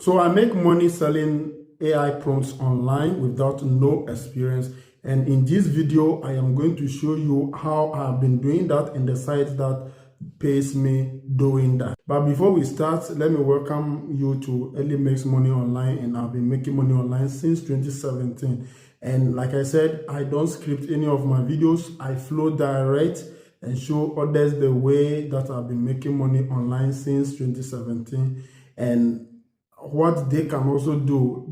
So I make money selling AI prompts online without no experience. And in this video, I am going to show you how I've been doing that and the site that pays me doing that. But before we start, let me welcome you to Early Makes Money Online, and I've been making money online since 2017. And like I said, I don't script any of my videos. I flow direct and show others the way that I've been making money online since 2017. And what they can also do.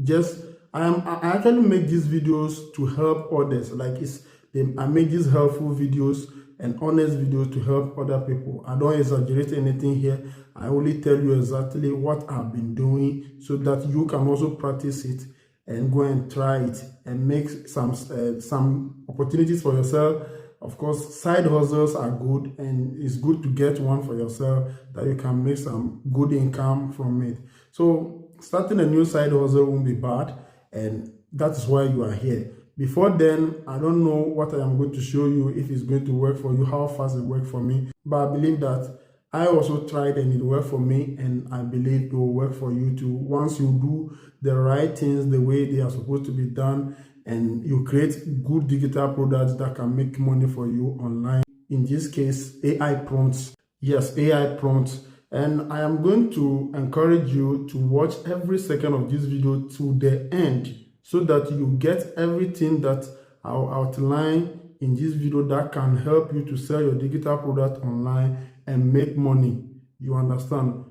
I actually make these videos to help others. I make these helpful videos and honest videos to help other people. I don't exaggerate anything here. I only tell you exactly what I've been doing so that you can also practice it and go and try it and make some opportunities for yourself. Of course, side hustles are good, and it's good to get one for yourself that you can make some good income from it. So starting a new side hustle won't be bad, and that is why you are here. Before then, I don't know what I am going to show you, if it's going to work for you, how fast it worked for me. But I believe that I also tried and it worked for me, and I believe it will work for you too. Once you do the right things the way they are supposed to be done, and you create good digital products that can make money for you online. In this case, AI prompts. Yes, AI prompts. And I am going to encourage you to watch every second of this video to the end so that you get everything that I'll outline in this video that can help you to sell your digital product online and make money. You understand?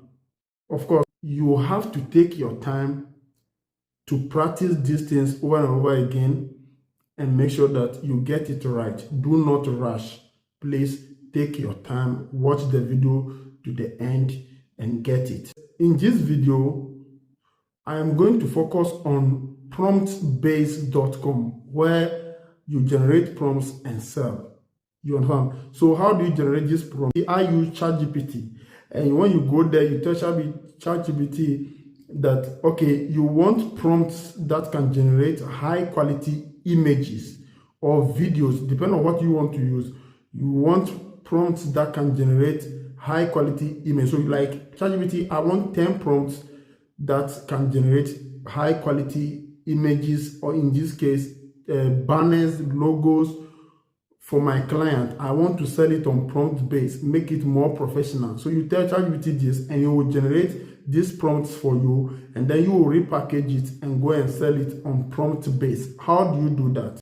Of course, you have to take your time to practice these things over and over again and make sure that you get it right. Do not rush. Please take your time, watch the video to the end and get it. In this video, I am going to focus on PromptBase.com, where you generate prompts and sell. You understand? So how do you generate this prompt? I use ChatGPT, and when you go there, you tell ChatGPT that, okay, you want prompts that can generate high quality images or videos, depending on what you want to use. You want prompts that can generate high quality image. So like ChatGPT, I want 10 prompts that can generate high quality images, or in this case, banners, logos for my client. I want to sell it on PromptBase, make it more professional. So you tell ChatGPT this, and it will generate these prompts for you, and then you will repackage it and go and sell it on PromptBase. How do you do that?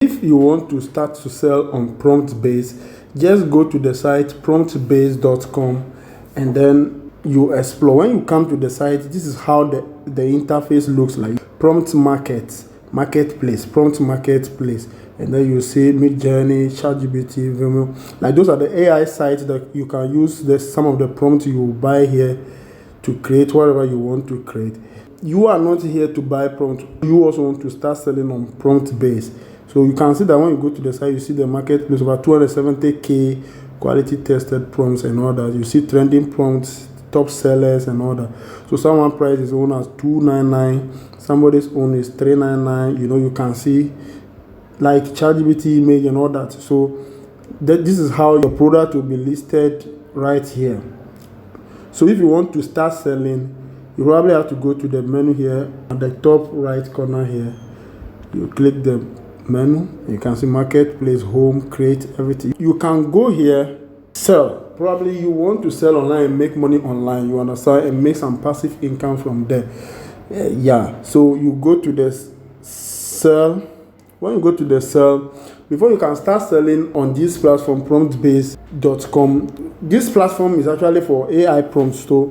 If you want to start to sell on PromptBase, just go to the site promptbase.com, and then you explore. When you come to the site, this is how the interface looks like. Prompt marketplace, prompt marketplace, and then you see Midjourney, ChatGPT, Vimeo. Like, those are the AI sites that you can use. Some of the prompts you will buy here to create whatever you want to create. You are not here to buy prompt. You also want to start selling on PromptBase. So you can see that when you go to the site, you see the marketplace, over 270k quality tested prompts and all that. You see trending prompts, top sellers and all that. So someone's price is owned as $299, somebody's own is $399. You know, you can see like ChatGPT image and all that. So this is how your product will be listed right here. So if you want to start selling, you probably have to go to the menu here at the top right corner here. You click the menu, you can see marketplace, home, create, everything. You can go here, sell. Probably you want to sell online and make money online, you understand, and make some passive income from there. Yeah, so you go to the sell. When you go to the sell, before you can start selling on this platform, promptbase.com, this platform is actually for AI prompts. So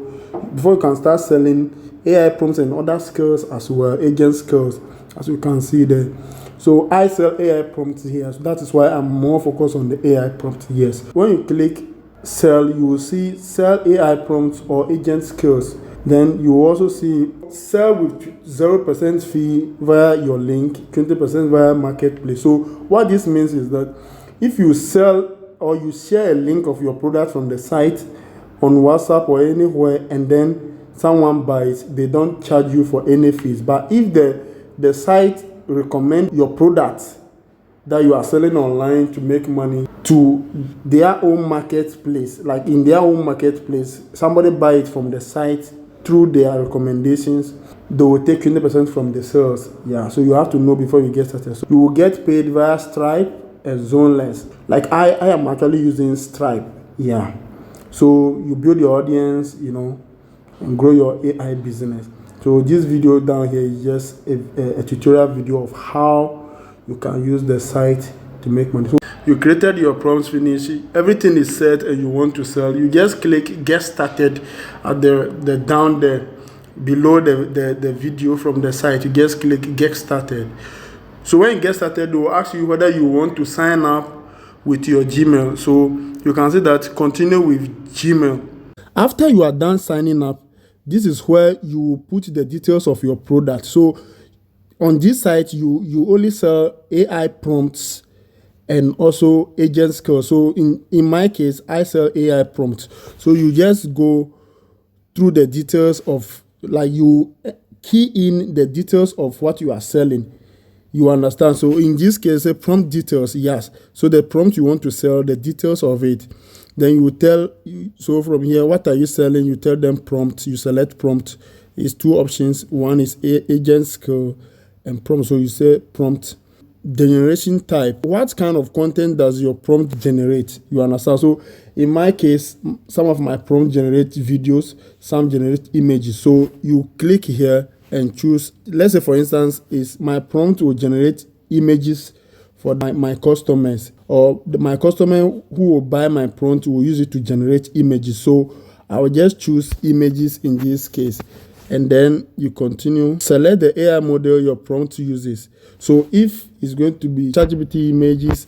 before you can start selling AI prompts and other skills as well, agent skills, as you can see there. So I sell AI prompts here. So that is why I'm more focused on the AI prompts. Yes. When you click sell, you will see sell AI prompts or agent skills. Then you also see sell with 0% fee via your link, 20% via marketplace. So what this means is that if you sell or you share a link of your product from the site on WhatsApp or anywhere, and then someone buys, they don't charge you for any fees. But if the site recommend your product that you are selling online to make money to their own marketplace, like in their own marketplace, somebody buy it from the site through their recommendations, they will take 20% from the sales. Yeah, so you have to know before you get started. So you will get paid via Stripe and Zoneless. Like I am actually using Stripe. Yeah, so you build your audience, and grow your AI business. So this video down here is just a tutorial video of how you can use the site to make money. So you created your prompts, finish, everything is set, and you want to sell. You just click get started at the down there below the video from the site. You just click get started. So when you get started, they will ask you whether you want to sign up with your Gmail. So you can see that continue with Gmail. After you are done signing up, this is where you will put the details of your product. So on this site, you only sell AI prompts and also agent skills. So in my case, I sell AI prompts. So you just go through the details of, like, you key in the details of what you are selling. You understand? So in this case, prompt details, yes. So the prompt you want to sell, the details of it. Then you tell, so from here, what are you selling? You tell them prompt, you select prompt. It's two options. One is agent skill and prompt. So you say prompt. Generation type. What kind of content does your prompt generate? You understand? So in my case, some of my prompts generate videos, some generate images. So you click here and choose. Let's say, for instance, is my prompt will generate images for my customers, or my customer who will buy my prompt will use it to generate images. So I will just choose images in this case, and then you continue. Select the AI model your prompt uses. So if it's going to be ChatGPT images,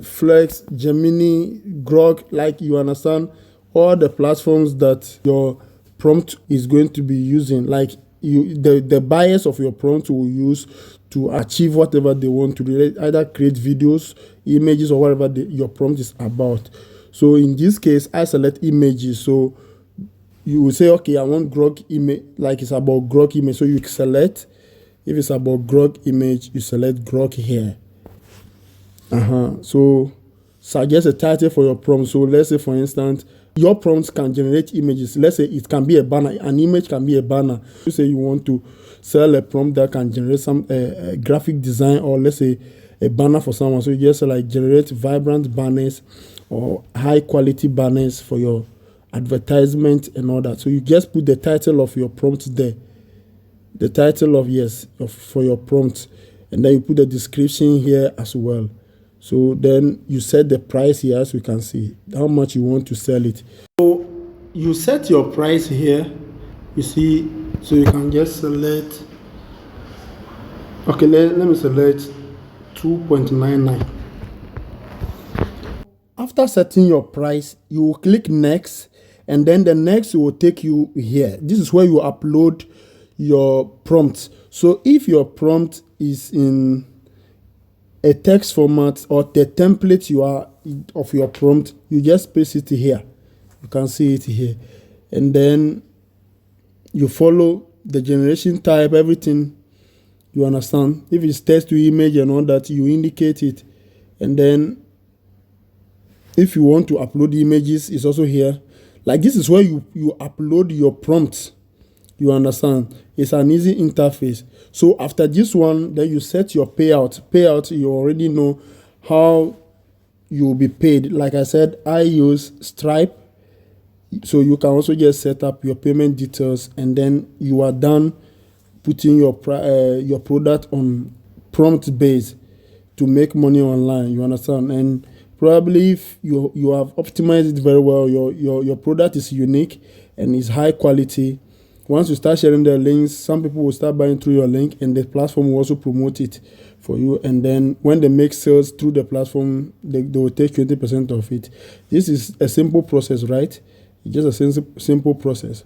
Flex, Gemini, Grok, like, you understand, all the platforms that your prompt is going to be using, like the buyers of your prompt will use to achieve whatever they want to do, either create videos, images, or whatever your prompt is about. So in this case, I select images. So you will say, okay, I want Grok image, like it's about Grok image. So you select, if it's about Grok image, you select Grok here. So suggest a title for your prompt. So let's say, for instance, your prompts can generate images. Let's say it can be a banner. An image can be a banner. You say you want to sell a prompt that can generate some graphic design, or let's say a banner for someone. So you just like generate vibrant banners or high quality banners for your advertisement and all that. So you just put the title of your prompt there. The title of for your prompt, and then you put the description here as well. So then you set the price here, as we can see, how much you want to sell it. So you set your price here, you see, so you can just select, okay, let me select 2.99. After setting your price, you will click next, and then the next will take you here. This is where you upload your prompt. So if your prompt is in a text format, or the template of your prompt, you just paste it here. You can see it here, and then you follow the generation type, everything. You understand? If it's text to image and all that, you indicate it, and then if you want to upload images, it's also here. Like, this is where you upload your prompts. You understand? It's an easy interface. So after this one, then you set your payout. Payout, you already know how you will be paid. Like I said, I use Stripe. So you can also just set up your payment details, and then you are done putting your product on PromptBase to make money online. You understand? And probably if you have optimized it very well, your product is unique and is high quality. Once you start sharing the links, some people will start buying through your link, and the platform will also promote it for you. And then when they make sales through the platform, they will take 20% of it. This is a simple process, right? It's just a simple process.